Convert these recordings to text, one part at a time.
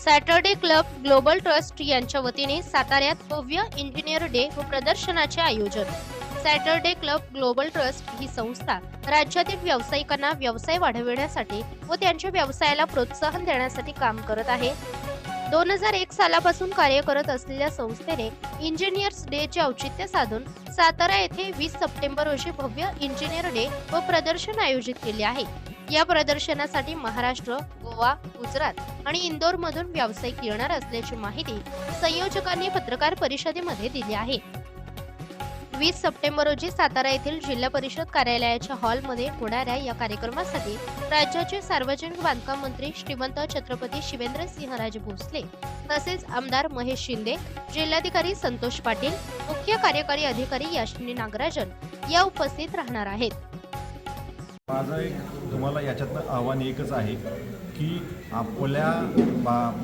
Saturday club global trust यांच्या वतीने साताऱ्यात भव्य इंजिनियर डे व प्रदर्शनाचे आयोजन। सॅटर्डे क्लब ग्लोबल ट्रस्ट ही संस्था राज्यातील व्यावसायिकांना व्यवसाय वाढविण्यासाठी व त्यांच्या व्यवसायाला प्रोत्साहन देण्यासाठी काम करत आहे। 2001 सालापासून कार्य करत असलेल्या संस्थेने इंजिनियर्स डे चे औचित्य साधून सातारा येथे 20 सप्टेंबर रोजी भव्य इंजिनियर डे व प्रदर्शन आयोजित केले आहे। या प्रदर्शनासाठी महाराष्ट्र, गोवा, गुजरात आणि इंदोर मधून व्यावसायिक येणार असल्याची माहिती संयोजकांनी पत्रकार परिषदेमध्ये दिली आहे। 20 सप्टेंबर रोजी सातारा येथील जिल्हा परिषद कार्यालयाच्या हॉलमध्ये होणाऱ्या या कार्यक्रमासाठी राज्याचे सार्वजनिक बांधकाम मंत्री श्रीमंत छत्रपती शिवेंद्रसिंहराजे भोसले तसेच आमदार महेश शिंदे, जिल्हाधिकारी संतोष पाटील, मुख्य कार्यकारी अधिकारी याशिनी नागराजन या उपस्थित राहणार आहेत। माझं एक तुम्हाला याच्यातनं आव्हान एकच आहे की आपल्या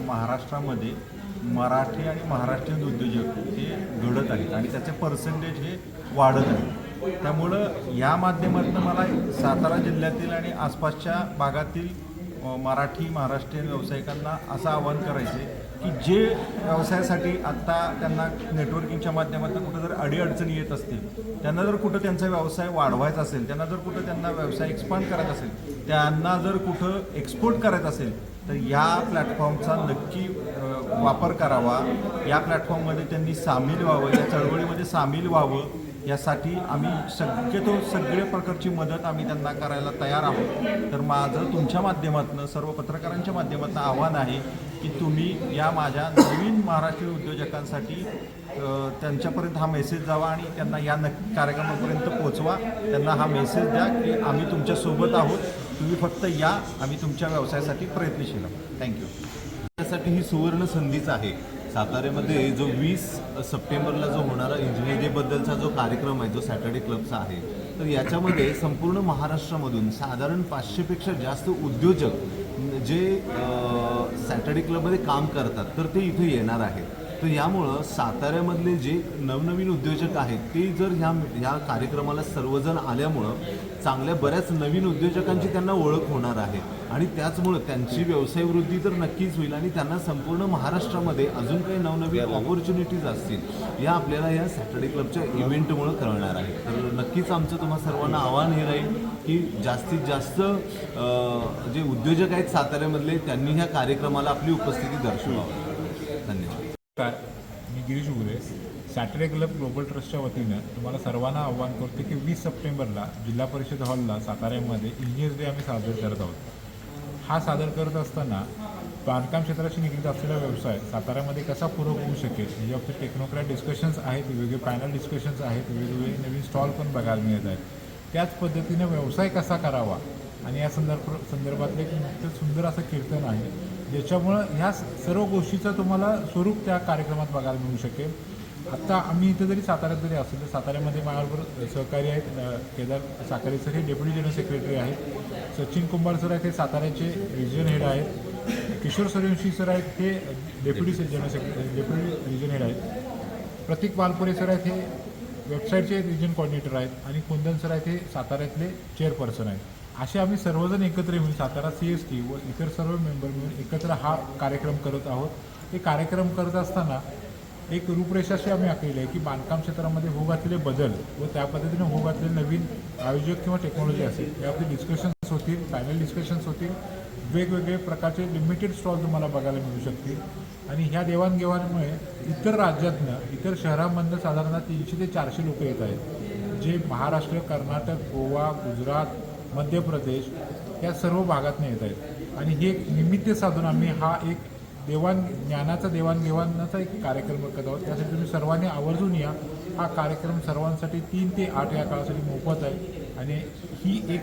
महाराष्ट्रामध्ये मराठी आणि महाराष्ट्रीयन उद्योजक हे घडत आहेत आणि त्याचे पर्सेंटेज हे वाढत आहे। त्यामुळं या माध्यमातून मला सातारा जिल्ह्यातील आणि आसपासच्या भागातील मराठी महाराष्ट्रीयन व्यावसायिकांना असं आवाहन करायचं आहे की जे व्यवसायासाठी आत्ता त्यांना नेटवर्किंगच्या माध्यमातून कुठं जर अडीअडचणी येत असतील, त्यांना जर कुठं त्यांचा व्यवसाय वाढवायचा असेल, त्यांना जर कुठं त्यांना व्यवसाय एक्सपांड करायचा असेल, त्यांना जर कुठं एक्सपोर्ट करायचं असेल तर या प्लॅटफॉर्मचा नक्की वापर करावा। या प्लॅटफॉर्ममध्ये त्यांनी सामील व्हावं, या चळवळीमध्ये सामील व्हावं यासाठी आम्ही शक्यतो सगळ्या प्रकारची मदत आम्ही त्यांना करायला तयार आहोत। तर माझं तुमच्या माध्यमातून सर्व पत्रकारांच्या माध्यमातून आव्हान आहे की तुम्ही या माझ्या नवीन महाराष्ट्रीय उद्योजकांसाठी त्यांच्यापर्यंत हा मेसेज जावा आणि त्यांना या कार्यक्रमापर्यंत पोहोचवा। त्यांना हा मेसेज द्या की आम्ही तुमच्यासोबत आहोत, तुम्ही फक्त या, आम्ही तुमच्या व्यवसायासाठी प्रयत्नशील आहोत। थँक्यू। त्यासाठी ही सुवर्ण संधीच आहे। साताऱ्यामध्ये जो 20 सप्टेंबरला जो होणारा इंजिनिअरिंग डेबद्दलचा जो कार्यक्रम आहे, जो सॅटर्डे क्लबचा आहे, तर याच्यामध्ये संपूर्ण महाराष्ट्रामधून साधारण 500पेक्षा जास्त उद्योजक जे सॅटर्डे क्लबमध्ये काम करतात तर ते इथे येणार आहेत। तर यामुळं साताऱ्यामधले जे नवनवीन उद्योजक आहेत ते जर ह्या कार्यक्रमाला सर्वजण आल्यामुळं चांगल्या बऱ्याच नवीन उद्योजकांची त्यांना ओळख होणार आहे आणि त्याचमुळं त्यांची व्यवसाय वृद्धी तर नक्कीच होईल आणि त्यांना संपूर्ण महाराष्ट्रामध्ये अजून काही नवनवीन ऑपॉर्च्युनिटीज असतील या आपल्याला या सॅटर्डे क्लबच्या इव्हेंटमुळं कळणार आहे। तर नक्कीच आमचं तुम्हा सर्वांना आव्हान हे राहील की जास्तीत जास्त जे उद्योजक आहेत साताऱ्यामधले त्यांनी ह्या कार्यक्रमाला आपली उपस्थिती दर्शवावी। धन्यवाद। मी गिरीश उगरे, सॅटर्डे क्लब ग्लोबल ट्रस्टच्या वतीनं तुम्हाला सर्वांना आव्हान करतो की 20 सप्टेंबरला जिल्हा परिषद हॉलला साताऱ्यामध्ये इंजिनियर्स डे आम्ही साजरा करत आहोत। हा सादर करत असताना बांधकाम क्षेत्राशी निगडीत असलेला व्यवसाय साताऱ्यामध्ये कसा पूरक होऊ शकेल याबाबतीत टेक्नोक्रॅट डिस्कशन्स आहेत, वेगवेगळे पॅनल डिस्कशन्स आहेत, वेगवेगळे नवीन स्टॉल पण बघायला मिळत आहेत। त्याच पद्धतीने व्यवसाय कसा करावा आणि या संदर्भातलं एक सुंदर असं कीर्तन आहे ज्याच्यामुळं ह्या सर्व गोष्टीचं तुम्हाला स्वरूप त्या कार्यक्रमात बघायला मिळू शकेल। आत्ता आम्ही इथं जरी साताऱ्यात जरी असलो तर साताऱ्यामध्ये माझ्याबरोबर सहकारी आहेत केदार साखरे सर हे डेप्युटी जनरल सेक्रेटरी आहेत, सचिन कुंभार सर आहेत हे साताऱ्याचे रिजन हेड आहेत, किशोर सूर्यवंशी सर आहेत हे डेप्युटी रिजन हेड आहेत, प्रतीक वालपुरे सर आहेत हे वेबसाईटचे रिजन कोऑर्डिनेटर आहेत आणि कुंदन सर आहेत हे साताऱ्यातले चेअरपर्सन आहेत। असे आम्ही सर्वजण एकत्र येऊन सातारा CST व इतर सर्व मेंबर मिळून एकत्र हा कार्यक्रम करत आहोत। हे कार्यक्रम करत असताना एक रूपरेषाशी आम्ही आखलेली आहे की बांधकाम क्षेत्रामध्ये होऊ घातलेले बदल व त्या पद्धतीने होऊ घातलेले नवीन आयोजक किंवा टेक्नॉलॉजी असेल यावरती डिस्कशन्स होतील, पॅनल डिस्कशन्स होतील, वेगवेगळे प्रकारचे लिमिटेड स्टॉल तुम्हाला बघायला मिळू शकतील आणि ह्या देवाणघेवाणीमुळे इतर राज्यातनं इतर शहरांमधनं साधारणतः 300 ते 400 लोक येत आहेत जे महाराष्ट्र, कर्नाटक, गोवा, गुजरात, मध्य प्रदेश या सर्व भागातून येत आहेत आणि हे एक निमित्त साधून आम्ही हा एक ज्ञानाचा देवाणघेवाणाचा एक कार्यक्रम करत आहोत। त्यासाठी तुम्ही सर्वांनी आवर्जून या। हा कार्यक्रम सर्वांसाठी 3 ते 8 या काळासाठी मोफत आहे आणि ही एक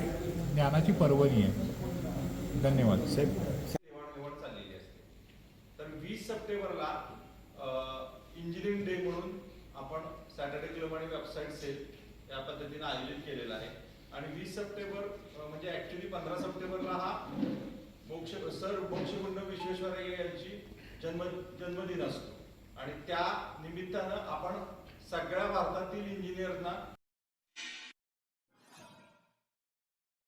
ज्ञानाची पर्वणी आहे। धन्यवाद। निवड चाललेली असते तर 20 सप्टेंबरला इंजिनिअरिंग डे म्हणून आपण सॅटर्डे क्लब आणि वेबसाईट सेल या पद्धतीने आयोजित केलेला आहे आणि 20 सप्टेंबर म्हणजे ॲक्च्युली 15 सप्टेंबरला हा मोक्षगुंड विश्वेश्वरय्या यांची जन्मदिन असतो आणि त्या निमित्तानं आपण सगळ्या भारतातील इंजिनियरना